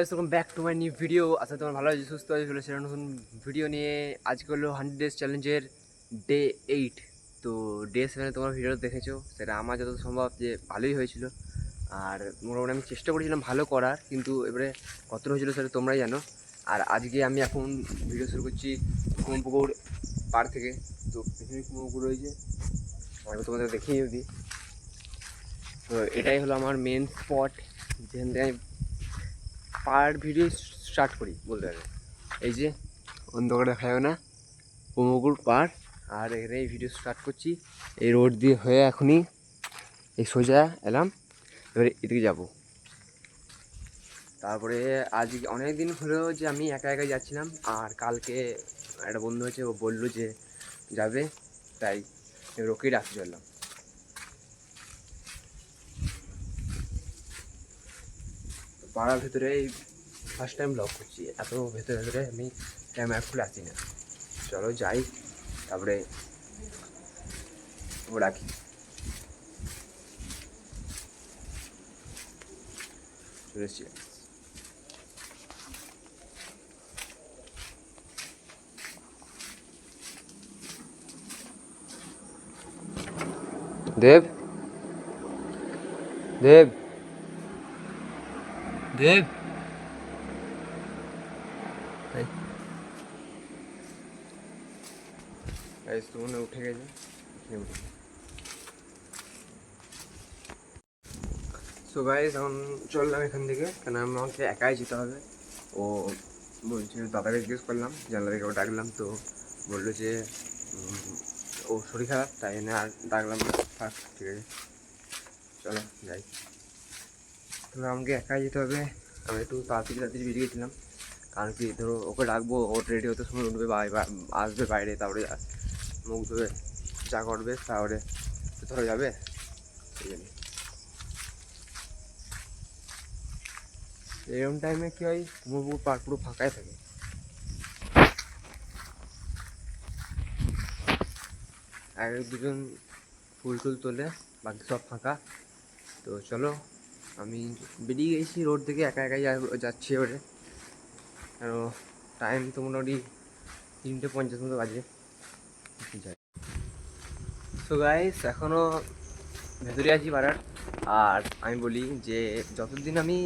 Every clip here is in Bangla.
Guys, welcome back to my new video. আচ্ছা, তোমার ভালো আছে, সুস্থ আছে, চলেছে নতুন ভিডিও নিয়ে। আজকে হলো 100 ডেজ চ্যালেঞ্জের ডে 8। তো ডে 7 তোমার ভিডিও দেখেছো, সেটা আমার যত সম্ভব যে ভালোই হয়েছিল। আর মোটামুটি আমি চেষ্টা করেছিলাম ভালো করার, কিন্তু এবারে কতটা হয়েছিল সেটা তোমরাই জানো। আর আজকে আমি এখন ভিডিও শুরু করছি কুমপুকুর পাড় থেকে। তো এখানে কুমপুকুর রয়েছে, আমি তোমাদের দেখিয়ে যদি। তো এটাই হলো আমার মেন স্পট, যেখান থেকে আমি পার ভিডিও স্টার্ট করি বলতে পারে। এই যে অন্ধকারে দেখা যাবে না, কুমকুর পার। আর এখানে এই ভিডিও স্টার্ট করছি। এই রোড দিয়ে হয়ে এখনই এই সোজা এলাম, এবারে এদিকে যাব। তারপরে আজ অনেক দিন হলেও যে আমি একা একাই যাচ্ছিলাম, আর কালকে একটা বন্ধু হয়েছে, ও বললো যে যাবে, তাই ওকেই ডাকতে চললাম। পাড়ার ভেতরে এই ফার্স্ট টাইম ব্লগ করছি, এত ভেতরে ভেতরে আমি ক্যামেরা খুলে আসি না। চলো যাই, তারপরে ও রাখি। চলে এসছি। দেব, দেব, দেব, মনে উঠে গেছে। সো গাইস, এখন চললাম এখান থেকে, কেন আমাকে একাই যেতে হবে। ও বলছে, দাদাকে জিজ্ঞেস করলাম, জানলা থেকে ওটা ডাকলাম, তো বললো যে ও শরীর খারাপ, তাই না আর ডাকলাম না। থাক, ঠিক আছে, চলো যাই। তবে আমাকে একাই যেতে হবে। আমি একটু তাড়াতাড়ি তাড়াতাড়ি বেরিয়ে গেছিলাম, কারণ কি ধরো ওকে ডাকবো, ও রেডি হতে সময় উঠবে বা আসবে বাইরে, তারপরে মুখ ধুয়ে চা করবে, তারপরে ধরো যাবে, সেই জন্য। এরকম টাইমে কি হয়, কুমোরপুকুর পার্ক পুরো ফাঁকাই থাকে। এক দুজন ফুল টুল তোলে, বাকি সব ফাঁকা। তো চলো, আমি বেরিয়ে গেছি রোড থেকে, একা একাই যাচ্ছি এবারে। কেন টাইম তো মোটামুটি 3:50 মতো বাজে। যাই। সো গাইস, এখনও ভেতরে আছি পাড়ার। আর আমি বলি যে যতদিন আমি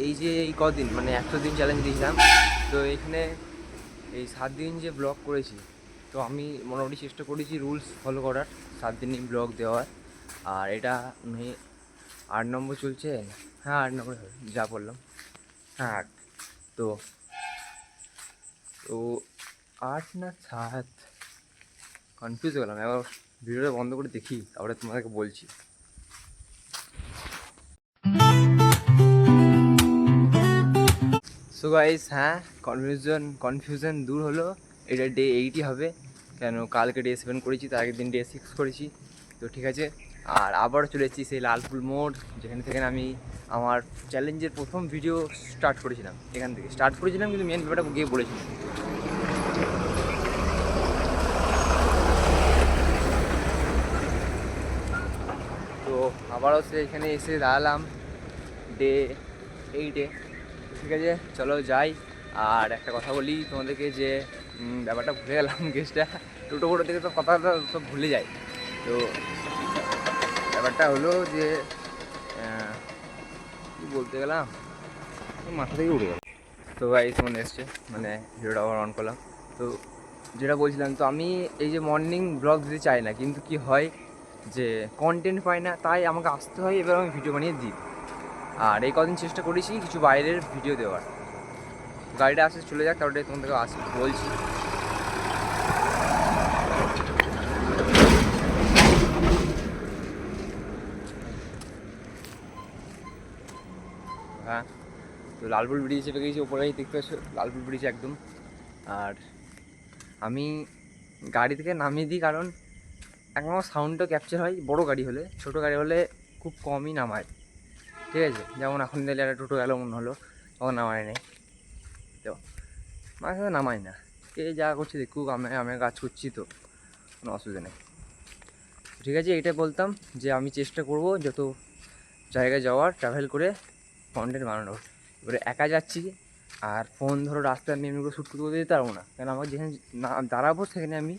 এই যে এই কদিন মানে 100 দিন চ্যালেঞ্জ দিয়েছিলাম, তো এখানে এই 7 দিন যে ব্লগ করেছি, তো আমি মোটামুটি চেষ্টা করেছি রুলস ফলো করার, 7 দিনই ব্লগ দেওয়ার। আর এটা 8 নম্বর চলছে। হ্যাঁ, 8 নম্বর যা বললাম, হ্যাঁ 8। তো তো 8 না 7, কনফিউজ হয়ে গেলাম। এবার ভিডিওটা বন্ধ করে দেখি, তারপরে তোমাদেরকে বলছি। সো গাইস, হ্যাঁ, কনফিউশন দূর হলো। এটা ডে 8ই হবে, কেন কালকে ডে 7 করেছি, তার আগের দিন ডে 6 করেছি। তো ঠিক আছে, আর আবারও চলে এসেছি সেই লালপুর মোড়, যেখান থেকে আমি আমার চ্যালেঞ্জের প্রথম ভিডিও স্টার্ট করেছিলাম। এখান থেকে স্টার্ট করেছিলাম, কিন্তু মেন ব্যাপারটা গিয়ে বলেছিলাম। তো আবারও এখানে এসে দাঁড়ালাম ডে 8-এ। ঠিক আছে, চলো যাই। আর একটা কথা বলি তোমাদেরকে, যে ব্যাপারটা ভুলে গেলাম গেছটা, টোটো করে থেকে তো কথাটা সব ভুলে যাই। তো ব্যাপারটা হলো যে কী বলতে গেলাম, মাথা থেকে উঠে গেল। তো ভাই মনে এসছে, মানে ভিডিওটা আবার অন করলাম। তো যেটা বলছিলাম, তো আমি এই যে মর্নিং ব্লগ দিতে চাই না, কিন্তু কি হয় যে কন্টেন্ট পাই না, তাই আমাকে আসতে হয়, এবার আমি ভিডিও বানিয়ে দিই। আর এই কদিন চেষ্টা করেছি কিছু বাইরের ভিডিও দেওয়ার। গাড়িটা আসে চলে যাক, তারপরে তোমাদেরকে বলছি। হ্যাঁ, তো লালপুর ব্রিজ চেপে গেছি, ওপরেই দেখতে পাচ্ছ লালপুর ব্রিজ একদম। আর আমি গাড়ি থেকে নামিয়ে দিই, কারণ একদম সাউন্ডটা ক্যাপচার হয় বড় গাড়ি হলে, ছোটো গাড়ি হলে খুব কমই নামায়। ঠিক আছে, যেমন এখন দিলে একটা টোটো গেল মনে হলো, তখন নামায় নেই। তো মাঝে সাথে নামাই না, কে যা করছে দেখুক, আমি কাজ করছি, তো কোনো অসুবিধা নেই। ঠিক আছে, এটা বলতাম যে আমি চেষ্টা করব যত জায়গায় যাওয়ার ট্রাভেল করে কন্টেন্ট বানানোর। এবারে একা যাচ্ছি আর ফোন ধরো রাস্তায় আমি এমনি করে শ্যুট করতে যেতে পারবো না, কেন আমার যেখানে না দাঁড়াবো সেখানে আমি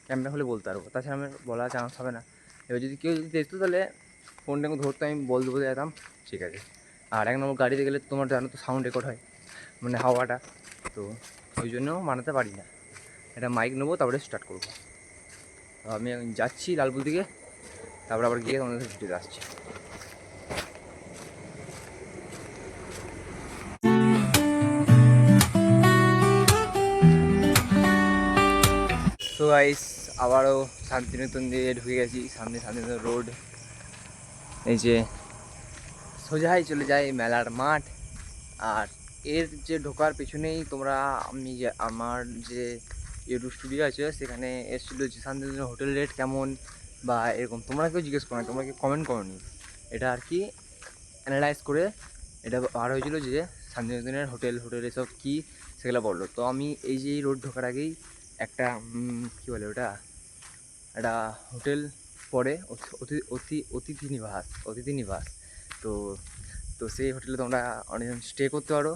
ক্যামেরা খুলে বলতে পারবো, তাছাড়া আমার বলার চান্স হবে না। এবার যদি কেউ যদি দেখতো তাহলে ফোনটা ধরতো, আমি বলতে বলতে যেতাম ঠিক আছে। আর 1 নম্বর গাড়িতে গেলে তোমার জানো তো সাউন্ড রেকর্ড হয়, মানে হাওয়াটা, তো ওই জন্যও বানাতে পারি না। এটা মাইক নেবো তারপরে স্টার্ট করবো। তো আমি যাচ্ছি লালপুর দিকে, তারপরে আবার গিয়ে তোমাদের ভিডিওতে আসছি। তো গাইস আবারও শান্তিনিকেতন দিয়ে ঢুকে গেছি, সামনে শান্তিনিকেতন রোড, এই যে সোজাই চলে যায় মেলার মাঠ। আর এর যে ঢোকার পেছনেই তোমরা আমি যে আমার যে ইউটিউব স্টুডিও আছে সেখানে এসেছিলো যে শান্তিনিকেতন হোটেল রেট কেমন বা এরকম তোমরা কেউ জিজ্ঞেস করো না, তোমরা কি কমেন্ট করোনি, এটা আর কি অ্যানালাইজ করে এটা বার হয়েছিলো যে শান্তিনিকেতনের হোটেল এসব কী সেগুলো বললো। তো আমি এই যে এই রোড ঢোকার আগেই একটা কী বলে ওটা, একটা হোটেল পড়ে অতিথি নিবাস। তো তো সেই হোটেলে তোমরা অনেকজন স্টে করতে পারো।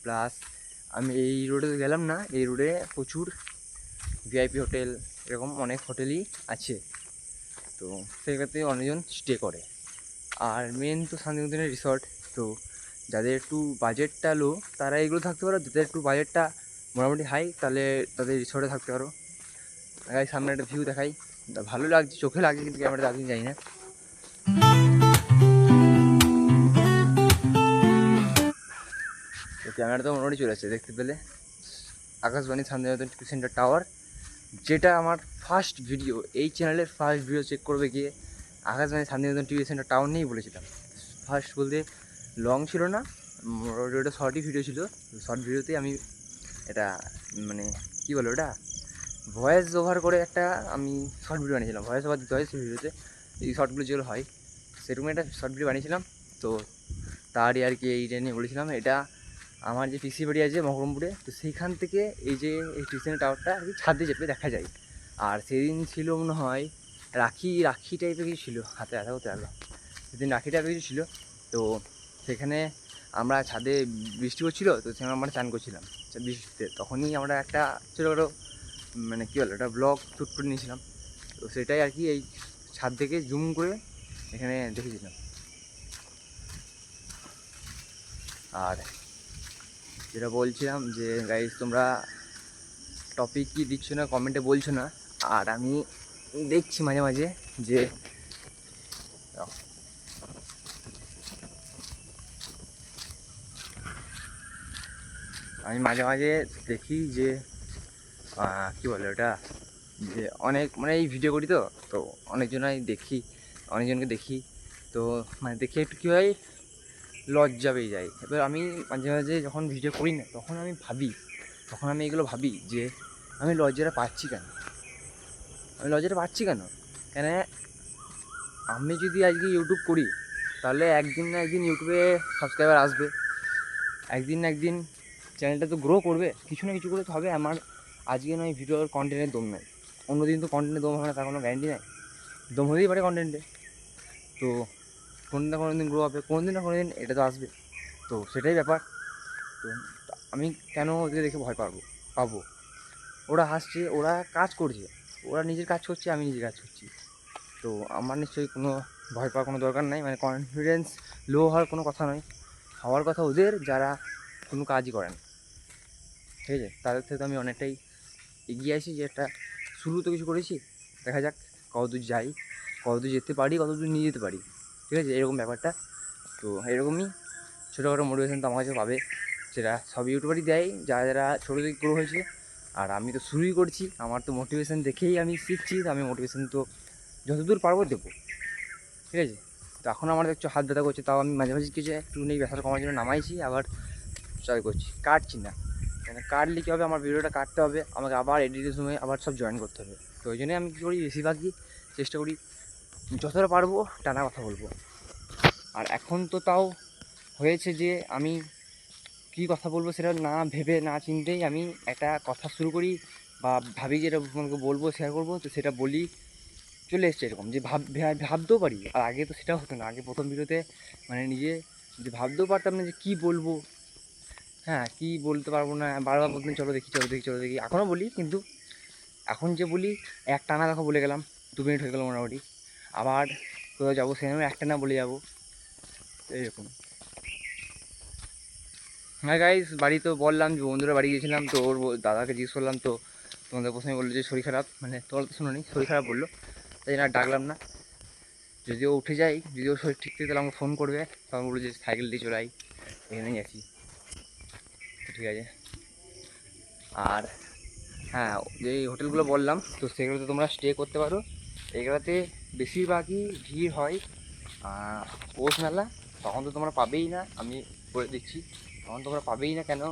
প্লাস আমি এই রোডে গেলাম না, এই রোডে প্রচুর ভিআইপি হোটেল এরকম অনেক হোটেলই আছে, তো সেক্ষেত্রে অনেকজন স্টে করে। আর মেন তো শান্তিনিকেতনের রিসর্ট, তো যাদের একটু বাজেটটা লো তারা এগুলো থাকতে পারো, যাদের একটু বাজেটটা মোটামুটি হাই তাহলে তাদের রিসর্টে থাকতে পারো। দেখাই সামনে একটা ভিউ দেখাই, ভালো লাগছে, চোখে লাগে কিন্তু ক্যামেরাটা আমি যাই না। তো ক্যামেরা তো মোটামুটি চলে আসছে, দেখতে পেলে Akashvani Santiniketan TV centre tower, যেটা আমার ফার্স্ট ভিডিও, এই চ্যানেলের ফার্স্ট ভিডিও চেক করবে গিয়ে Akashvani Santiniketan TV centre tower নিয়েই বলেছিলাম। ফার্স্ট বলতে লং ছিল না, ওটা শর্টই ভিডিও ছিল, শর্ট ভিডিওতেই আমি এটা মানে কী বলো ওটা ভয়েস ওভার করে একটা আমি শর্ট ভিডিও বানিয়েছিলাম, ভয়েস ওভার দিতে হয় সেই ভিডিওতে, এই শর্টগুলো যেগুলো হয় সেরকম একটা শর্ট ভিডিও বানিয়েছিলাম। তো তারই আর কি এইটা নিয়ে বলেছিলাম, এটা আমার যে পিসি বাড়ি আছে মহরমপুরে, তো সেইখান থেকে এই যে এই টিউশন টাওয়ারটা আর কি ছাদে চেপে দেখা যায়। আর সেদিন ছিল মনে হয় রাখি টাইপের কিছু ছিল, হাতে আধা করতে পারলো, সেদিন রাখি টাইপের কিছু ছিল। তো সেখানে আমরা ছাদে বৃষ্টি হচ্ছিলো, তো সেখানে আমরা চান করছিলাম বৃষ্টিতে, তখনই আমরা একটা ছোটো মানে কী বলো একটা ব্লগ শ্যুট করে নিয়েছিলাম। তো সেটাই আর কি এই ছাদ থেকে জুম করে এখানে দেখেছিলাম। আর যেটা বলছিলাম যে গাইস তোমরা টপিক কি দিচ্ছ না কমেন্টে বলছো না, আর আমি দেখছি মাঝে মাঝে যে দেখি যে কী বলে ওটা, যে অনেক মানে এই ভিডিও করি তো, তো অনেকজনকে দেখি, তো মানে দেখে একটু কী হয় লজ্জা পেয়ে যায়। এবার আমি মাঝে মাঝে যখন ভিডিও করি না তখন আমি এগুলো ভাবি যে আমি লজ্জাটা পাচ্ছি কেন, কেন আমি যদি আজকে ইউটিউব করি তাহলে একদিন না একদিন ইউটিউবে সাবস্ক্রাইবার আসবে, একদিন না একদিন চ্যানেলটা তো গ্রো করবে, কিছু না কিছু করে তো হবে। আমার আজকে নয় ভিডিওর কন্টেন্টের দম নেই, অন্য দিন তো কন্টেন্টের দম হবে না তার কোনো গ্যারান্টি নেই, দম হতেই পারে কন্টেন্টে, তো কোনো না কোনো দিন গ্রো হবে, কোনো দিন না কোনো দিন এটা তো আসবে, তো সেটাই ব্যাপার। তো আমি কেন ওদেরকে দেখে ভয় পাবো, ওরা হাসছে, ওরা কাজ করছে, ওরা নিজের কাজ করছে, আমি নিজের কাজ করছি, তো আমার নিশ্চয়ই কোনো ভয় পাওয়ার কোনো দরকার নাই, মানে কনফিডেন্স লো হওয়ার কোনো কথা নয়, হওয়ার কথা ওদের যারা কোনো কাজই করেন, ঠিক আছে, তাদের থেকে তো আমি অনেকটাই এগিয়ে আসি, যে একটা শুরু তো কিছু করেছি, দেখা যাক কতদূর যাই, কতদূর যেতে পারি, কতদূর নিয়ে যেতে পারি, ঠিক আছে, এরকম ব্যাপারটা। তো এরকমই ছোটোখাটো মোটিভেশন তো আমার কাছে পাবে, সেটা সব ইউটিউবারই দেয় যারা যারা ছোটো থেকে গ্রো হয়েছে, আর আমি তো শুরুই করছি, আমার তো মোটিভেশান দেখেই আমি শিখছি, তো আমি মোটিভেশান তো যতদূর পারবো দেবো, ঠিক আছে। তো এখন আমার দেখছো হাত ব্যথা করছে, তাও আমি মাঝে মাঝে কিছু একটু নেই ব্যথাটা কমার জন্য নামাইছি, আবার ট্রাই করছি, কাটছি না, মানে কাটলে কী হবে, আমার ভিডিওটা কাটতে হবে, আমাকে আবার এডিটের সময় আবার সব জয়েন করতে হবে, তো ওই জন্যই আমি কী করি বেশিরভাগই চেষ্টা করি যতটা পারবো টানা কথা বলবো। আর এখন তো তাও হয়েছে যে আমি কী কথা বলবো সেটা না ভেবে না চিন্তেই আমি একটা কথা শুরু করি, বা ভাবি যেটা তোমাকে বলবো শেয়ার করবো, তো সেটা বলি, চলে এসছে এরকম যে ভাবতেও পারি। আর আগে তো সেটা হতো না, আগে প্রথম ভিডিওতে মানে নিজে যে ভাবতেও পারতাম না যে কী বলবো, হ্যাঁ কী বলতে পারবো না, বারবার বলতেন চলো দেখি চলো দেখি চলো দেখি, এখনও বলি, কিন্তু এখন যে বলি এক টানা দেখো বলে গেলাম, 2 মিনিট হয়ে গেলো মোটামুটি, আবার কোথাও যাবো সেখানে একটা না বলে যাবো, এরকম। হ্যাঁ গাইস, বাড়ি তো বললাম যে বন্ধুরা বাড়ি গিয়েছিলাম, তো ওর দাদাকে জিজ্ঞেস করলাম, তো তোমাদের প্রথমে বললো যে শরীর খারাপ, মানে তোমরা তো শোনোনি, শরীর খারাপ বললো, তাই জন্য আর ডাকলাম না। যদিও উঠে যাই, যদিও শরীর ঠিক থাকে তাহলে আমাকে ফোন করবে, তখন বললো যে সাইকেল দিয়ে চলে আই, এখানেই আছি, তো ঠিক আছে। আর হ্যাঁ, যে হোটেলগুলো বললাম তো সেগুলোতে তোমরা স্টে করতে পারো। এগুলোতে বেশিরভাগই ভিড় হয় পৌষ মেলা, তখন তো তোমরা পাবেই না, আমি বলে দিচ্ছি, তখন তোমরা পাবেই না। কেন,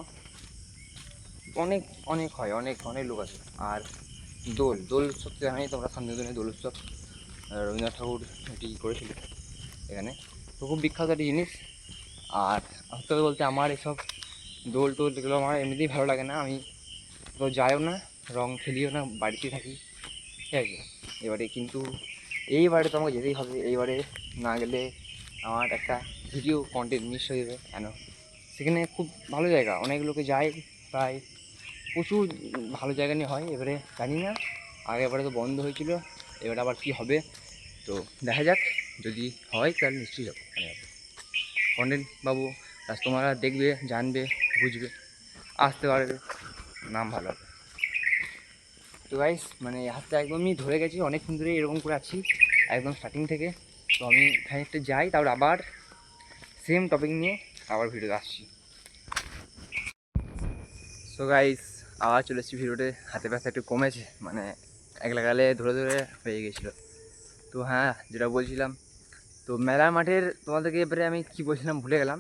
অনেক অনেক হয়, অনেক অনেক লোক আছে। আর দোল দোল উৎসব তো জানোই তোমরা, শান্তিনিকেতনে দোল উৎসব রবীন্দ্রনাথ ঠাকুর এটি করেছিল এখানে, তো খুব বিখ্যাত একটা জিনিস। আর সত্যি কথা বলতে আমার এসব দোল টোল এগুলো আমার এমনিতেই ভালো লাগে না, আমি তো যাইও না, রং খেলিও না, বাড়িতেই থাকি, ঠিক আছে। এবারে কিন্তু এইবারে তো আমাকে যেতেই হবে, এইবারে না গেলে আমার একটা ভিডিও কন্টেন্ট মিস হয়ে যাবে। কেন, সেখানে খুব ভালো জায়গা, অনেক লোকে যায়, প্রায় প্রচুর ভালো জায়গা নিয়ে হয়। এবারে জানি না, আগেরবারে তো বন্ধ হয়েছিল, এবারে আবার কি হবে, তো দেখা যাক, যদি হয় তাহলে নিশ্চয়ই যাবো, কন্টেন্ট বাবু, প্লাস তোমরা দেখবে, জানবে, বুঝবে, আসতে পারবে, নাম ভালো হবে। তো গাইস, মানে হাতটা একদমই ধরে গেছি, অনেকক্ষণ ধরে এরকম করে আছি একদম স্টার্টিং থেকে। তো আমি খানিকটা যাই, তারপর আবার সেম টপিক নিয়ে আবার ভিডিও আসছি। সো গাইস, আবার চলে এসেছি ভিডিওতে, হাতে ব্যথা একটু কমেছে, মানে এক লাগালে ধরে ধরে হয়ে গেছিলো। তো হ্যাঁ, যেটা বলছিলাম, তো মেলা মাঠের তোমাদেরকে এবারে আমি কী বলছিলাম ভুলে গেলাম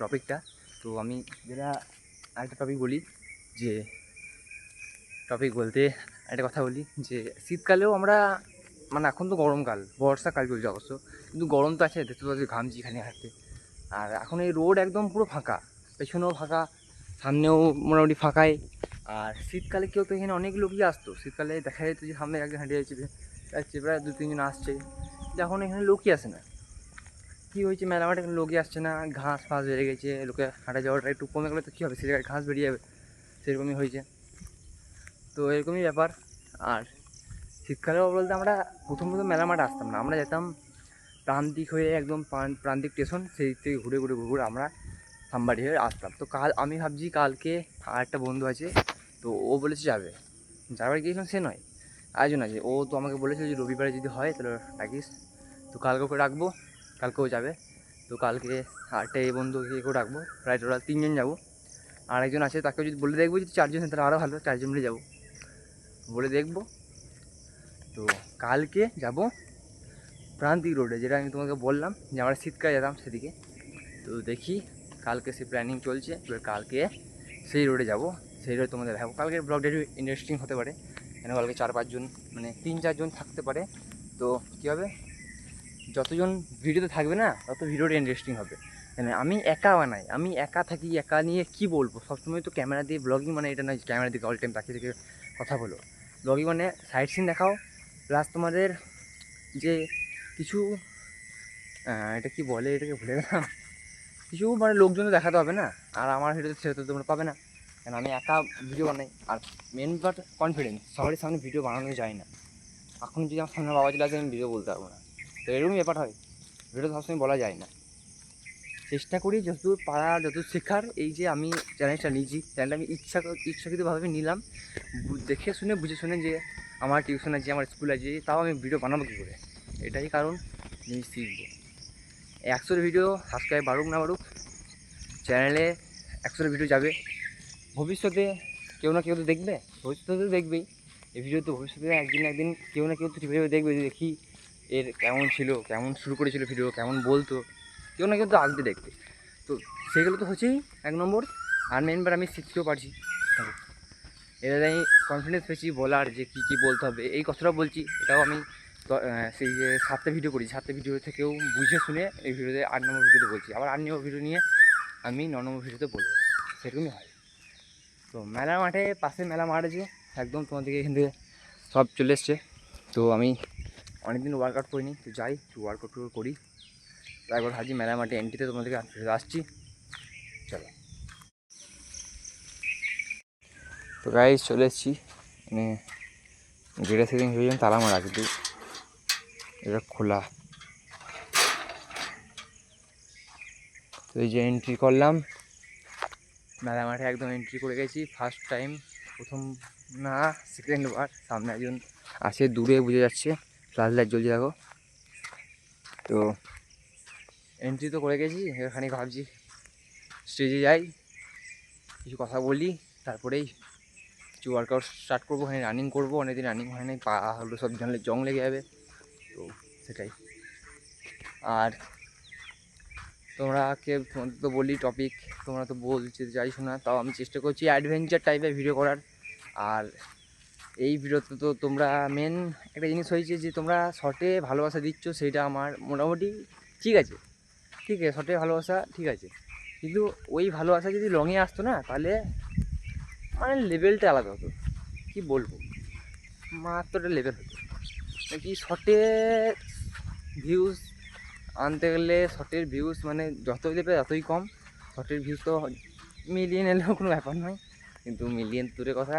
টপিকটা। তো আমি যেটা আরেকটা টপিক বলি, যে টপিক বলতে একটা কথা বলি, যে শীতকালেও আমরা, মানে এখন তো গরমকাল, বর্ষাকাল চলছে অবশ্য, কিন্তু গরম তো আছে, দেখতে পাচ্ছি ঘামছি এখানে হাঁটতে। আর এখন এই রোড একদম পুরো ফাঁকা, পেছনেও ফাঁকা, সামনেও মোটামুটি ফাঁকাই। আর শীতকালে কেউ তো এখানে অনেক লোকই আসতো, শীতকালে দেখা যেত যে সামনে একজন হেঁটে যাচ্ছে, প্রায় 2-3 জন আসছে, এখন এখানে লোকই আসে না। কী হয়েছে, মেলা মাঠে এখানে লোকই আসছে না, ঘাস ফাঁস বেড়ে গেছে, লোকে হাঁটা যাওয়াটা একটু কমে গেলে তো কী হবে, সে জায়গায় ঘাস বেরিয়ে যাবে, সেরকমই হয়েছে। তো এরকমই ব্যাপার। আর শীতকালেও বলতে আমরা প্রথম প্রথম মেলা মাঠে আসতাম না, আমরা যেতাম প্রান্তিক হয়ে, একদম প্রান্তিক স্টেশন, সেই থেকে ঘুরে ঘুরে ঘুরে ঘুরে আমরা সামবাড়ি হয়ে আসতাম। তো কাল আমি ভাবছি, কালকে আর একটা বন্ধু আছে, তো ও বলেছে যাবে, যাবার গিয়েছিলাম সে নয়, আয়োজন আছে, ও তো আমাকে বলেছিল যে রবিবারে যদি হয় তাহলে ডাকিস, তো কালকে ওকে রাখবো, কালকেও যাবে। তো কালকে আরেকটা এই বন্ধুকেও রাখবো, প্রায় টোটাল 3 জন যাবো। আর একজন আছে, তাকেও যদি বলে দেখবো, যদি 4 জন হয় তাহলে আরও ভালো, 4 জন মিলে যাবো, বলে দেখবো। তো কালকে যাব প্রান্তিক রোডে, যেটা আমি তোমাকে বললাম যে আমরা শীতকালে যেতাম সেদিকে। তো দেখি, কালকে সেই প্ল্যানিং চলছে, এবার কালকে সেই রোডে যাব, সেই রোডে তোমাদের দেখাবো। কালকের ব্লগটা একটু ইন্টারেস্টিং হতে পারে, কেন কালকে 4-5 জন, মানে 3-4 জন থাকতে পারে। তো কী হবে, যতজন ভিডিওতে থাকবে না, তত ভিডিওটা ইন্টারেস্টিং হবে। মানে আমি একা বানাই, আমি একা থাকি, একা নিয়ে কী বলবো, সবসময় তো ক্যামেরা দিয়ে ব্লগিং, মানে এটা নয় ক্যামেরা দিকে অল টাইম তাকিয়ে থেকে কথা বলো। ব্লগিং মানে সাইড সিন দেখাও, প্লাস তোমাদের যে কিছু, এটা কি বলে, এটাকে ভুলে গেলাম, কিছু মানে লোকজনও দেখাতে হবে না। আর আমার ভিডিওতে সেটা তোমরা পাবে না, কেন আমি একা ভিডিও বানাই। আর মেন ব্যাপার কনফিডেন্স, সবারই সামনে ভিডিও বানানো যায় না, এখন যদি আমার সামনে বাবা চলে আসে আমি ভিডিও বলতে পারবো না, তো এরকমই ব্যাপার হয়, ভিডিও সবসময় বলা যায় না। চেষ্টা করি যতদূর পারা, যতদূর শেখার। এই যে আমি চ্যালেঞ্জটা নিয়েছি, চ্যানেলটা আমি ইচ্ছাকৃতভাবে নিলাম, দেখে শুনে বুঝে শুনে, যে আমার টিউশন আছে, আমার স্কুল আছে, তাও আমি ভিডিও বানাবো কী করে, এটাই কারণ, জিনিস শিখবো। 100 ভিডিও সাবস্ক্রাইব বাড়ুক না বাড়ুক, চ্যানেলে 100 ভিডিও যাবে, ভবিষ্যতে কেউ না কেউ তো দেখবে, ভবিষ্যতে তো দেখবেই এই ভিডিও, তো ভবিষ্যতে একদিন না একদিন কেউ না কেউ তো ঠিকভাবে দেখবে, যে দেখি এর কেমন ছিল, কেমন শুরু করেছিল ভিডিও, কেমন বলতো, কেউ না কেউ তো আসবে দেখতে। তো সেগুলো তো হচ্ছেই 1 নম্বর। আর মেনবার আমি শিখতেও পারছি, এটা আমি কনফিডেন্স পেয়েছি বলার, যে কী কী বলতে হবে, এই কথাটা বলছি। এটাও আমি সেই যে 7টা ভিডিও করি, 7টা ভিডিও থেকেও বুঝে শুনে এই ভিডিওতে 8 নম্বর ভিডিওতে বলছি, আবার 8 নম্বর ভিডিও নিয়ে আমি 9 নম্বর ভিডিওতে বলবো, সেরকমই হয়। তো মেলা মাঠে, পাশে মেলা মাঠ আছে একদম, তোমাদেরকে এখান থেকে সব চলে এসছে। তো আমি অনেকদিন ওয়ার্কআউট করিনি, তো যাই একটু ওয়ার্কআউট করি, তো একবার ভাবছি মেলা মাঠে এন্ট্রিতে তোমাদেরকে আসছি, চলো। তো গাইস চলে এসেছি, মানে গেটে সেদিন ভেবেছিলাম তালা মারা, কিন্তু এটা খোলা। তো এই যে এন্ট্রি করলাম মেলা মাঠে, একদম এন্ট্রি করে গেছি ফার্স্ট টাইম, প্রথম না সেকেন্ড বার। সামনে একজন আছে, দূরে বুঝে যাচ্ছে, ফ্ল্যাশ লাইট জ্বলছে দেখো। তো এন্ট্রি তো করে গেছি, এখানে ভাবছি স্টেজে যাই, কিছু কথা বলি, তারপরেই কিছু ওয়ার্কআউট স্টার্ট করবো। ওখানে রানিং করবো, অনেকদিন রানিং হয় নাই, পা হলো সব জানলে জং লেগে যাবে, তো সেটাই। আর তোমাদের তো বলি টপিক, তোমরা তো বলছে যাই শোনা, তাও আমি চেষ্টা করছি অ্যাডভেঞ্চার টাইপের ভিডিও করার। আর এই ভিডিওতে তো তোমরা মেন একটা জিনিস হয়েছে যে তোমরা শর্টে ভালোবাসা দিচ্ছ, সেইটা আমার মোটামুটি ঠিক আছে, শর্টে ভালোবাসা ঠিক আছে, কিন্তু ওই ভালোবাসা যদি লংয়ে আসতো না, তাহলে মানে লেভেলটা আলাদা হতো। কি বলবো, মাত্রটা লেভেল হতো কি। শর্টে ভিউজ আনতে গেলে শর্টের ভিউজ মানে যতই দেবে ততই কম। শর্টের ভিউজ তো মিলিয়ন এলেও কোনো ব্যাপার নয়, কিন্তু মিলিয়ন দূরের কথা,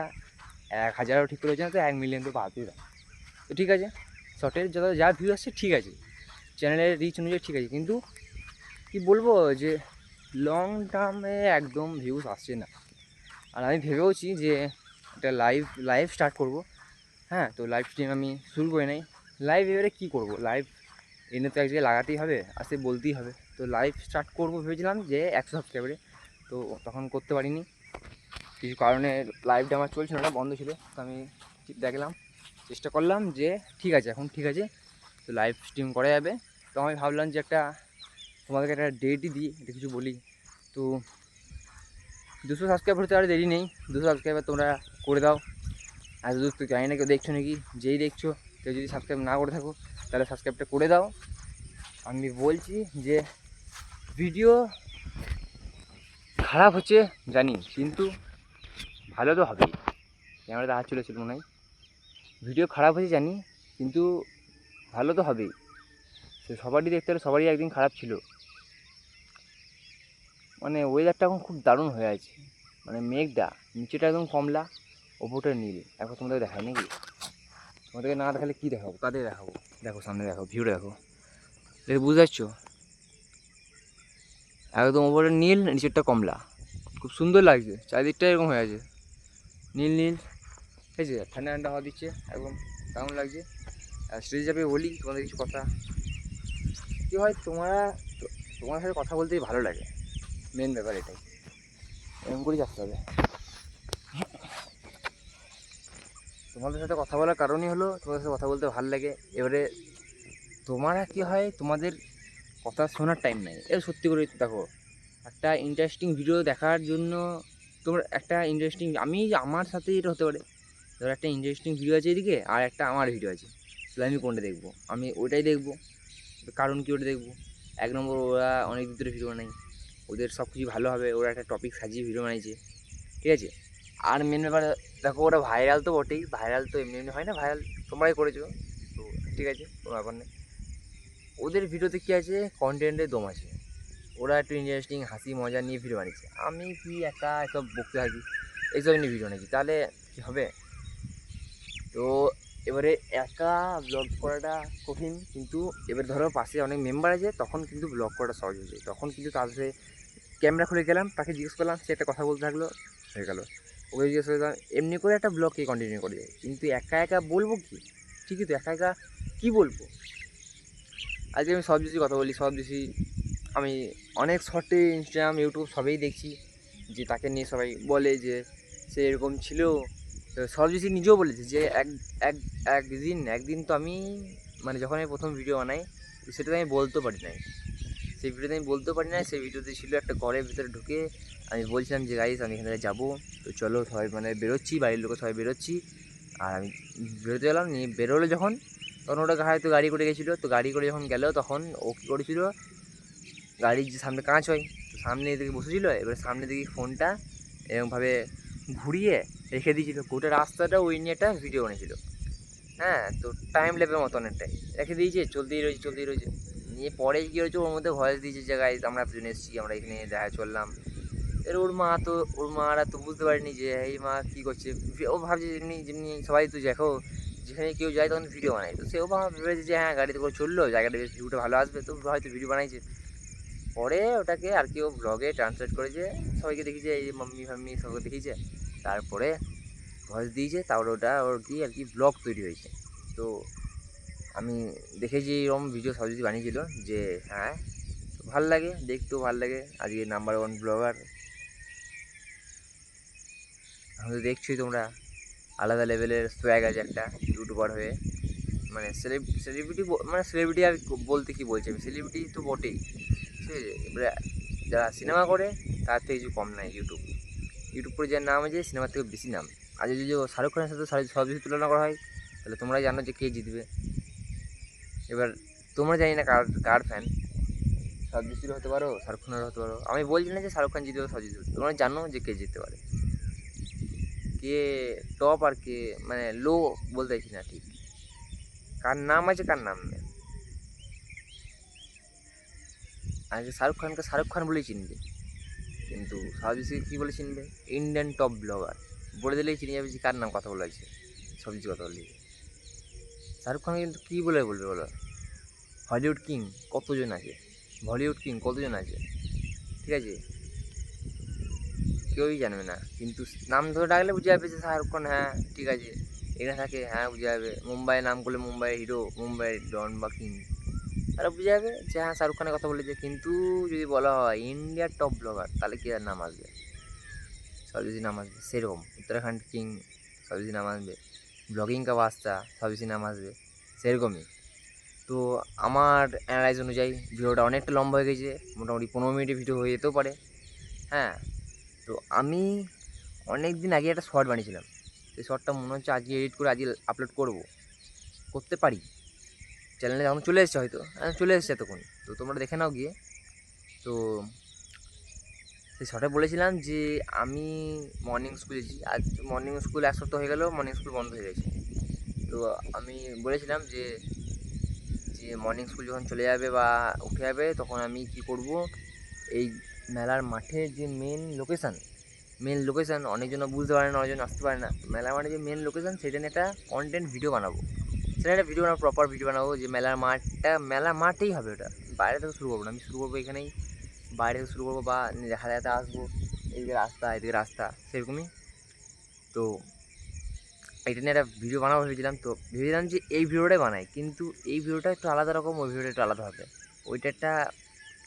1000ও ঠিক করে হচ্ছে না, তো 1 মিলিয়ন তো বাদই দাও। তো ঠিক আছে, শর্টের যা ভিউ আসছে ঠিক আছে, চ্যানেলের রিচ অনুযায়ী ঠিক আছে, কিন্তু কি বলবো যে লং টার্মে একদম ভিউজ আসছে না। আর আমি ভেবেওছি যে একটা লাইভ স্টার্ট করব। হ্যাঁ, তো লাইভ স্ট্রিম আমি শুরু করে নাই। লাইভ এবারে কী করবো, লাইভ এনে তো এক জায়গায় লাগাতেই হবে, আসতে বলতেই হবে। তো লাইভ স্টার্ট করবো ভেবেছিলাম যে 100 সাবস্ক্রাইবারে, তো তখন করতে পারিনি কিছু কারণে, লাইভটা আমার চলছিল না, বন্ধ ছিল। তো আমি দেখলাম, চেষ্টা করলাম যে ঠিক আছে, এখন ঠিক আছে, তো লাইভ স্ট্রিম করা যাবে। তো আমি ভাবলাম যে তোমাদেরকে একটা ডেটই দিই, এটা কিছু বলি। তো 200 সাবস্ক্রাইবার হতে আর দেরি নেই, 200 সাবস্ক্রাইবার তোমরা করে দাও। এত দূর তো জানি না কেউ দেখছো নাকি, যেই দেখছো কেউ যদি সাবস্ক্রাইব না করে থাকো তাহলে সাবস্ক্রাইবটা করে দাও। আমি বলছি যে ভিডিও খারাপ হচ্ছে জানি, কিন্তু ভালো তো হবেই। ক্যামেরাতে হাত চলেছিল মনে হয়। ভিডিও খারাপ হচ্ছে জানি, কিন্তু ভালো তো হবেই। সে সবারই দেখতে হলে, সবারই একদিন খারাপ ছিল। মানে ওয়েদারটা এখন খুব দারুণ হয়ে আছে, মানে মেঘটা নিচেটা একদম কমলা, ওপরটা নীল। এখন তোমাদের দেখায় নাকি? তোমাদেরকে না দেখালে কী দেখাবো, কাদের দেখাবো? দেখো সামনে, দেখো ভিউটা, দেখো, দেখে বুঝতে পারছো? একদম ওপরে নীল, নিচেরটা কমলা, খুব সুন্দর লাগছে। চারিদিকটা এরকম হয়ে আছে, নীল নীল, ঠিক আছে, ঠান্ডা ঠান্ডা হওয়া দিচ্ছে, একদম দারুণ লাগছে। আর স্টেজে যাবে বলি তোমাদের কিছু কথা। কী হয়, তোমার সাথে কথা বলতেই ভালো লাগে, মেন ব্যাপার এটাই। এরকম করেই আসতে হবে। তোমাদের সাথে কথা বলার কারণই হলো তোমাদের সাথে কথা বলতে ভালো লাগে। এবারে তোমরা কী হয়, তোমাদের কথা শোনার টাইম নেই। এটা সত্যি করে দেখো, একটা ইন্টারেস্টিং ভিডিও দেখার জন্য তোমার একটা ইন্টারেস্টিং, আমার সাথে এটা হতে পারে, ধর একটা ইন্টারেস্টিং ভিডিও আছে এদিকে, আর একটা আমার ভিডিও আছে, তাহলে আমি কোনটা দেখবো? আমি ওইটাই দেখবো। কারণ কি ওটা দেখবো? 1 নম্বর, ওরা অনেক দিন ধরে ভিডিও বানায়, ওদের সব কিছু ভালো হবে, ওরা একটা টপিক সাজিয়ে ভিডিও বানাইছে, ঠিক আছে। আর মেন ব্যাপার দেখো, ওরা ভাইরাল তো বটেই, ভাইরাল তো এমনি এমনি হয় না, ভাইরাল তোমরাই করেছো, তো ঠিক আছে, কোনো ব্যাপার নেই। ওদের ভিডিওতে কী আছে, কন্টেন্টের দম আছে, ওরা একটু ইন্টারেস্টিং হাসি মজা নিয়ে ভিডিও বানিয়েছে। আমি কি একা এসব বকতে থাকি, এইসব নিয়ে ভিডিও বানিয়েছি, তাহলে কী হবে? তো এবারে একা ব্লগ করাটা কঠিন, কিন্তু এবার ধরো পাশে অনেক মেম্বার আছে, তখন কিন্তু ব্লগ করাটা সহজ হয়ে যায়। তখন কিন্তু তার সাথে ক্যামেরা খুলে গেলাম, তাকে জিজ্ঞেস করলাম, সে একটা কথা বলতে থাকলো, হয়ে গেলো। ওকে জিজ্ঞেস করলাম, এমনি করে একটা ব্লগকে কন্টিনিউ করে যায়। কিন্তু একা একা বলবো কি, ঠিকই তো, একা একা কী বলবো? আজকে আমি সব কিছুই কথা বলি, সব কিছুই আমি অনেক শর্টে ইনস্টাগ্রাম ইউটিউব সবেই দেখছি যে তাকে নিয়ে সবাই বলে যে সে এরকম ছিল। তো সব কিছু নিজেও বলেছে যে একদিন তো আমি, মানে যখন আমি প্রথম ভিডিও বানাই, সেটাতে আমি বলতেও পারি নাই, সেই ভিডিওতে ছিল একটা ঘরের ভিতরে ঢুকে আমি বলছিলাম যে গাইস আমি এখানে যাবো, তো চলো সবাই, মানে বেরোচ্ছি, বাড়ির লোক সবাই বেরোচ্ছি। আর আমি বেরোতে গেলাম, নিয়ে বেরোলো যখন, তখন ওটা হয়তো গাড়ি করে গেছিলো। তো গাড়ি করে যখন গেলো, তখন ও কী করেছিল, গাড়ির যে সামনে কাঁচ হয়, তো সামনে এদিকে বসেছিল, এবার সামনে দিকে ফোনটা এরকমভাবে ঘুরিয়ে রেখে দিয়েছিলো, গোটা রাস্তাটা ওই নিয়ে একটা ভিডিও বানিয়েছিল। হ্যাঁ, তো টাইম ল্যাপের মতো অনেকটাই রেখে দিয়েছে, চলতেই রয়েছে। নিয়ে পরে কী হয়েছে, ওর মধ্যে ভয়েস দিয়েছে যে গাইস আমরা দুজন এসেছি, আমরা এখানে দেখা চললাম, এর ওর মারা তো বুঝতে পারেনি যে এই মা কী করছে। ও ভাবছে যেমনি যেমনি সবাই তো দেখো যেখানে কেউ যায় তখন ভিডিও বানায়, তো সেও ভেবেছে যে হ্যাঁ গাড়িতে করে চললো, জায়গাটা বেশ ভিউটা ভালো আসবে, তো হয়তো ভিডিও বানাইছে। পরে ওটাকে আর কি ও ব্লগে ট্রান্সলেট করেছে, সবাইকে দেখিয়েছে, এই মাম্মি ফাম্মি সবাইকে দেখিয়েছে, তারপরে ভয়েস দিয়েছে, তারপরে ওটা ওর কি আর কি ব্লগ তৈরি হয়েছে। তো আমি দেখেছি এরকম ভিডিও সব যদি বানিয়েছিল যে হ্যাঁ ভাল লাগে, দেখতেও ভাল লাগে। আজকে নাম্বার 1 ব্লগার আমি তো দেখছোই তোমরা, আলাদা লেভেলের সোয়াগ আছে একটা ইউটিউবার হয়ে, মানে সেলিব্রিটি, মানে সেলিব্রিটি আর বলতে কি বলছি আমি, সেলিব্রিটি তো বটেই, ঠিক আছে। এবারে যারা সিনেমা করে তার থেকে কিছু কম নাই ইউটিউব করে যার নাম আছে সিনেমার থেকে বেশি নাম। আর যদি শাহরুখ খানের সাথে সব কিছু তুলনা করা হয় তাহলে তোমরাই জানো যে কে জিতবে। এবার তোমরা জানি না কার কার ফ্যান, সবজির হতে পারো, শাহরুখ খানের হতে পারো। আমি বলছি না যে শাহরুখ খান জিতবে সব জিতবে, তোমরা জানো যে কে জিততে পারে, কে টপ আর কে মানে লো বলতে চাইছি না ঠিক, কার নাম আছে কার নাম নেই। আজকে শাহরুখ খানকে শাহরুখ খান বলেই চিনবে, কিন্তু সবজিকে কী বলে চিনবে, ইন্ডিয়ান টপ ব্লগার বলে দিলেই চিনে যাবে যে কার নাম কথা বলা আছে, সবজি কথা বললে। শাহরুখ খানকে কিন্তু কী বলে বলবে বলো, হলিউড কিং কতজন আছে, বলিউড কিং কতজন আছে, ঠিক আছে, কেউই জানবে না, কিন্তু নাম ধরে ডাকলে বুঝে যাবে যে শাহরুখ খান, হ্যাঁ ঠিক আছে এখানে থাকে, হ্যাঁ বুঝে যাবে। মুম্বাইয়ের নাম করলে মুম্বাইয়ের হিরো, মুম্বাইয়ের ডন বা কিং, তারা বুঝে যাবে যে হ্যাঁ শাহরুখ খানের কথা বলেছে। কিন্তু যদি বলা হয় ইন্ডিয়ার টপ ব্লগার তাহলে কি আর নাম আসবে, সবজি নাম আসবে। সেরকম উত্তরাখণ্ড কিং সবজি নাম আসবে, ব্লগিং কা বাস্তা সবজি নাম আসবে, সেরকমই। তো আমার অ্যানালাইজ অনুযায়ী ভিডিওটা অনেকটা লম্বা হয়ে গেছে, মোটামুটি 15 মিনিটের ভিডিও হয়ে যেতেও পারে। হ্যাঁ, তো আমি অনেক দিন আগে একটা শর্ট বানিয়েছিলাম, সেই শর্টটা মনে হচ্ছে আজকে এডিট করে আজকে আপলোড করতে পারি। চ্যানেলে এখন চলে এসেছে, হয়তো চলে এসেছে এতক্ষণ, তো তোমরা দেখে নাও গিয়ে। তো সেই শর্টে বলেছিলাম যে আমি মর্নিং স্কুলে আজ মর্নিং স্কুল 1 সপ্তাহ হয়ে গেল, মর্নিং স্কুল বন্ধ হয়ে গেছে। তো আমি বলেছিলাম যে যে মর্নিং স্কুল যখন চলে যাবে বা উঠে যাবে তখন আমি কি করব, এই মেলার মাঠে যে মেন লোকেশান অনেকজন বুঝতে পারে না, অনেকজন আসতে পারে না, মেলার মাঠে যে মেন লোকেশান সেটা নিয়ে একটা কন্টেন্ট ভিডিও বানাবো, সেটা একটা ভিডিও বানাবো, প্রপার ভিডিও বানাবো যে মেলার মাঠেই হবে ওটা, বাইরে থেকে শুরু করবো না, আমি শুরু করবো এখানেই, বাইরে থেকে শুরু করবো বা হাতে আসবো, এদিকে রাস্তা সেরকমই। তো এটা নিয়ে একটা ভিডিও বানাবো ভেবেছিলাম, তো ভেবেছিলাম যে এই ভিডিওটাই বানাই, কিন্তু এই ভিডিওটা একটু আলাদা রকম, ওই ভিডিওটা একটু আলাদা হবে। ওইটা একটা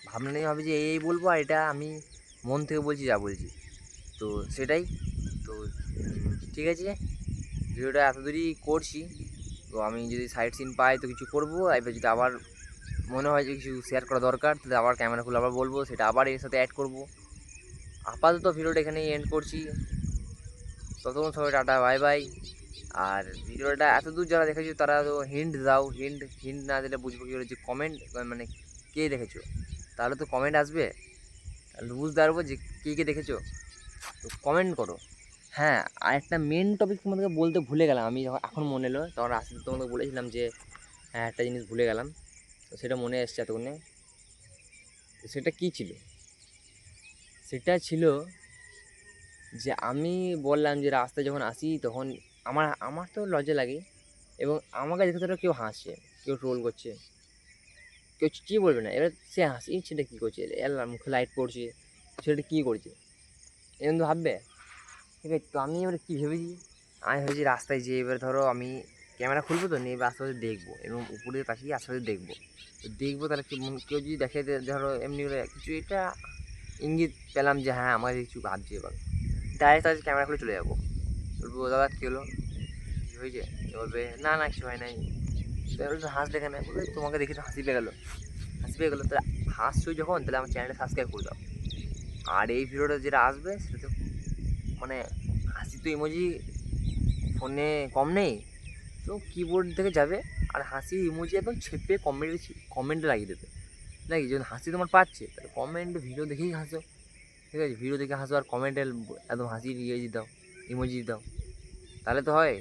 ভাবনা নিয়ে হবে যে এই বলবো, আর এটা আমি মন থেকে বলছি যা বলছি, তো সেটাই। তো ঠিক আছে, ভিডিওটা এত দূরই করছি। তো আমি যদি সাইড সিন পাই তো কিছু করবো, এবার যদি আবার মনে হয় যে কিছু শেয়ার করা দরকার তাহলে আবার ক্যামেরা খুলে আবার বলবো, সেটা আবার এর সাথে অ্যাড করবো। আপাতত ভিডিওটা এখানেই এন্ড করছি, ততক্ষণ সবাই টাটা বাই বাই। আর ভিডিওটা এত দূর যারা দেখেছো তারা তো হিন্ট দাও, হিন্ট না দিলে বুঝবো কী করে, যে কমেন্ট মানে কে দেখেছো, তাহলে তো কমেন্ট আসবে, তাহলে বুঝতে পারবো যে কে দেখেছো, তো কমেন্ট করো। হ্যাঁ, আর একটা মেন টপিক তোমাদেরকে বলতে ভুলে গেলাম, আমি যখন এখন মনে এলো তখন আসতে তোমাদের বলেছিলাম যে হ্যাঁ একটা জিনিস ভুলে গেলাম, তো সেটা মনে এসছে এতক্ষণে। সেটা কী ছিল, সেটা ছিল যে আমি বললাম যে রাস্তায় যখন আসি তখন আমার আমার তো লজ্জা লাগে, এবং আমাকে দেখে ধরো কেউ হাসছে, কেউ ট্রোল করছে, কেউ কী বলবে না, এবার সে হাসি সেটা কী করছে, এলার মুখে লাইট পড়ছে, সেটা কী করছে এরকম তো ভাববে, ঠিক আছে। তো আমি এবার কী ভেবেছি, আমি ভেবেছি রাস্তায় যে এবার ধরো আমি ক্যামেরা খুলবো, তো নিয়ে এবার আশেপাশে দেখবো, এবং উপরে তাকিয়ে আশেপাশে দেখবো, তো দেখবো তাহলে কেউ যদি দেখে ধরো এমনি করে কিছু এটা ইঙ্গিত পেলাম যে হ্যাঁ আমাকে কিছু ভাবছে, এবার ডাইরেক্ট তাদের ক্যামেরা খুলে চলে যাবো, বলবো দাদা কী হলো, কী হয়েছে, বলবে না না কিছু হয় নাই, হাসবে কেন, বলবে তোমাকে দেখে তো হাসি পেয়ে গেলো, তাহলে হাসছো যখন তাহলে আমার চ্যানেলটা সাবস্ক্রাইব করে দাও। আর এই ভিডিওটা যেটা আসবে সেটা তো মানে হাসি তো ইমোজি ফোনে কম নেই, তো কিবোর্ড থেকে যাবে আর হাসি ইমোজি একদম ছেপে কমেন্টে লাগিয়ে দেবে, নাকি যখন হাসি তোমার পাচ্ছে তাহলে কমেন্ট ভিডিও দেখেই হাসো, ঠিক আছে, ভিডিও দেখে হাসো আর কমেন্টে একদম হাসির ইয়ে দাও, ইমোজি দাও, তাহলে তো হয়।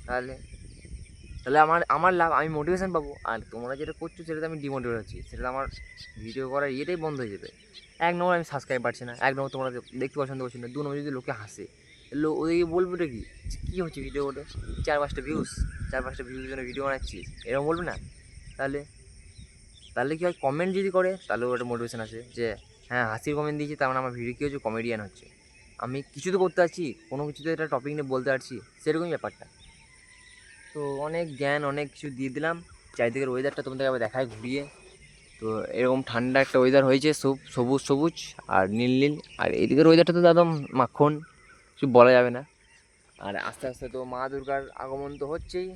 তাহলে তাহলে আমার আমার লাভ, আমি মোটিভেশন পাবো। আর তোমরা যেটা করছো সেটাতে আমি ডিমোটিভেট হচ্ছি, সেটাতে আমার ভিডিও করার ইয়েটাই বন্ধ হয়ে যাবে। এক নম্বর আমি সাবস্ক্রাইব পাচ্ছি না, এক নম্বর তোমরা দেখতে পছন্দ করছো না, দু নম্বর যদি লোকে হাসে, ওদেরকে বলবো এটা কী হচ্ছে ভিডিও ওটা, 4-5টা ভিউজ, 4-5টা ভিউজের জন্য ভিডিও বানাচ্ছিস, এরকম বলবে না? তাহলে তাহলে কী হয়, কমেন্ট যদি করে তাহলেও একটা মোটিভেশন আসে যে হ্যাঁ হাসির কমেন্ট দিয়েছি, তার মানে আমার ভিডিও কী হচ্ছে, কমেডিয়ান হচ্ছে, আমি কিছু তো করতে পারছি, কোনো কিছুতে একটা টপিক নিয়ে বলতে পারছি, সেরকমই ব্যাপারটা। তো অনেক জ্ঞান অনেক কিছু দিয়ে দিলাম। চারিদিকের ওয়েদারটা তোমাদেরকে আবার দেখায় ঘুরিয়ে। তো এরকম ঠান্ডা একটা ওয়েদার হয়েছে, সবুজ সবুজ আর নীল নীল। আর এদিকের ওয়েদারটা তো একদম মাখন, কিছু বলা যাবে না। আর আস্তে আস্তে তো মা দুর্গার আগমন তো হচ্ছেই,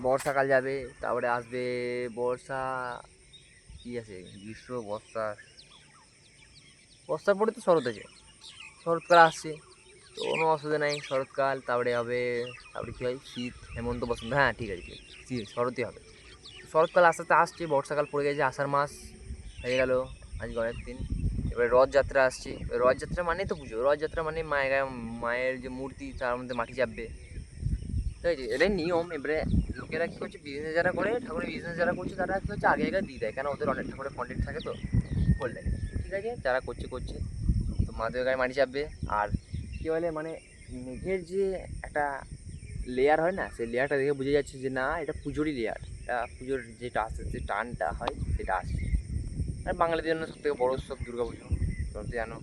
বর্ষাকাল যাবে, তারপরে আসবে বর্ষা, কী আছে, গ্রীষ্ম, বর্ষা, বর্ষার পরে তো শরৎ আছে, শরৎকাল আসছে, তো কোনো অসুবিধা নাই। শরৎকাল, তারপরে হবে, তারপরে কী হয়, শীত, হেমন্ত, বসন্ত, হ্যাঁ ঠিক আছে, ঠিক আছে, শরৎই হবে। শরৎকাল আস্তে আস্তে আসছে, বর্ষাকাল পড়ে গেছে, আষাঢ় মাস হয়ে গেল, আজকে অনেক দিন। এবারে রথযাত্রা আসছে, রথযাত্রা মানেই তো পুজো, রথযাত্রা মানে মায়ের যে মূর্তি তার মধ্যে মাটি চাপবে, ঠিক আছে, এটাই নিয়ম। এবারে লোকেরা কী করছে, বিজনেস যারা করে, ঠাকুরের বিজনেস যারা করছে, তারা কী হচ্ছে আগে আগে দিয়ে দেয়, কেন ওদের অনেক ঠাকুরের কন্টেন্ট থাকে, তো বললে ঠিক আছে, যারা করছে করছে। তো মা দুর্গার মাটি চাপবে। আর কী বলে, মানে মেঘের যে একটা লেয়ার হয় না, সেই লেয়ারটা দেখে বোঝা যাচ্ছে যে না, এটা পুজোরই লেয়ার, এটা পুজোর যেটা আসছে, যে টানটা হয় সেটা আসছে। আর বাঙালিদের জন্য সবথেকে বড় উৎসব দুর্গা পুজো, তোমরা তো জানো।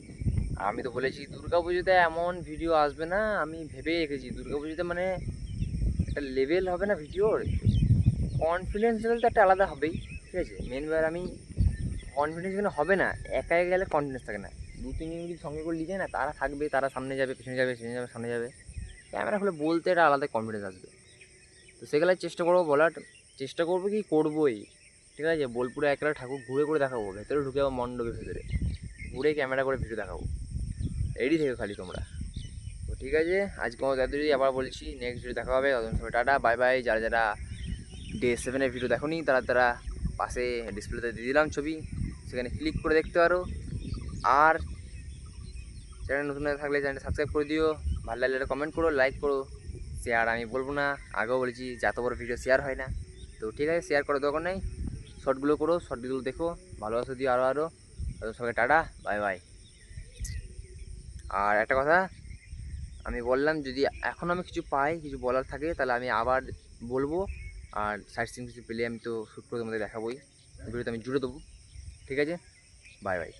আর আমি তো বলেছি দুর্গা পুজোতে এমন ভিডিও আসবে না, আমি ভেবেই রেখেছি দুর্গা পুজোতে মানে একটা লেভেল হবে না ভিডিওর, কনফিডেন্স লেভেল তো একটা আলাদা হবেই, ঠিক আছে। মেন ব্যাপার, আমি কনফিডেন্স এখানে হবে না, একা একা গেলে কনফিডেন্স থাকে না, দু তিনজন যদি সঙ্গে করে নিয়ে যায় না, তারা থাকবে, তারা সামনে যাবে, পেছনে যাবে, পেছনে যাবে, সামনে যাবে, ক্যামেরা খুলে বলতে একটা আলাদা কনফিডেন্স আসবে। তো সেগুলো চেষ্টা করবো বলার, চেষ্টা করবো কি করবোই, ঠিক আছে। বোলপুরে একলা ঠাকুর ঘুরে করে দেখাবো, ভেতরে ঢুকে যাবো মণ্ডপের ভেতরে, ঘুরে ক্যামেরা করে ভিডিও দেখাবো, রেডি থেকে খালি তোমরা। তো ঠিক আছে, আজকে আমার দাদু যদি আবার বলছি, নেক্সট ভিডিও দেখা হবে, তখন সবাই টাটা বাই বাই। যারা যারা ডে 7-এর ভিডিও দেখোনি, তারা তারা পাশে ডিসপ্লেতে দিয়ে দিলাম ছবি, সেখানে ক্লিক করে দেখতে পারো। আর চ্যানেল নতুন হয়ে থাকলে চ্যানেলটা সাবস্ক্রাইব করে দিও, ভালো লাগলে কমেন্ট করো, লাইক করো, শেয়ার আমি বলবো না, আগেও বলেছি যে এত বড় ভিডিও শেয়ার হয় না। তো ঠিক আছে, শেয়ার করার দরকার নেই, শর্টগুলো করো, শর্টগুলো দেখো, ভালোবাসা দিও আরও আরও। সবাইকে টাটা বাই বাই। আর একটা কথা আমি বললাম, যদি এখন আমি কিছু পাই, কিছু বলার থাকে, তাহলে আমি আবার বলবো। আর সাইট সিন কিছু পেলে আমি তো শ্যুট করে তোমাদের দেখাবোই, ভিডিওতে আমি জুড়ে দেবো, ঠিক আছে, বাই বাই।